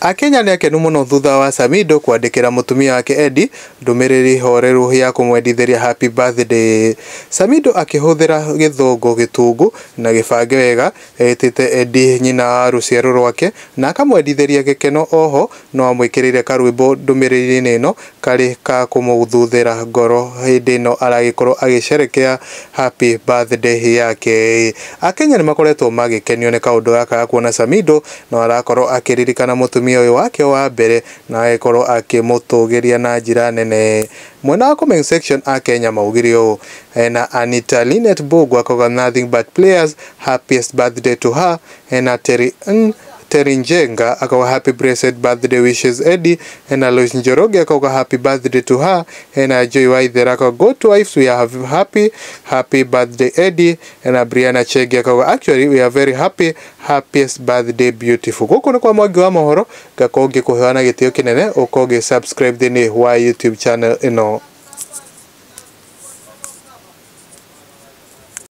Akenya ni akenu muno thutha wa Samidoh kwandikira mutumia wake Edday ndumiriri horeru ya kumwendithĩria happy birthday. Samidoh akihuthira githongo gitungu na gibange wega etite Edday nyina wa ruciaro rwake na akamwendithĩria gikeno. Oho no amwikirire karwimbo ndumiriri ino kari ka kumuthuthira ngoro hindi ino aragikorwo agisherekea happy birthday yake. Akenya ni makoretwo magikenio ni kaundu gaka kuona Samidoh no arakorwo akiririkana mutumia uyu wake wa mbere na agikorwo akimutugiria na njira nene. Mwena wa comment section Akenya maugirio na Anita Linet Bogu akoga nothing but players, happiest birthday to her. Na Terry Njenga akawa happy blessed birthday wishes Edday. Na Lois Njoroge akawa happy birthday to her. Na Joy Waithera akawa go to wives, we are happy birthday Edday. Na Brianna Chege akawa actually we are very happy, happiest birthday beautiful. Guko ni kwa Mwagi wa Mohoro gakoge kuheana gitio kinene ukoge subscribe thini wa YouTube channel ino.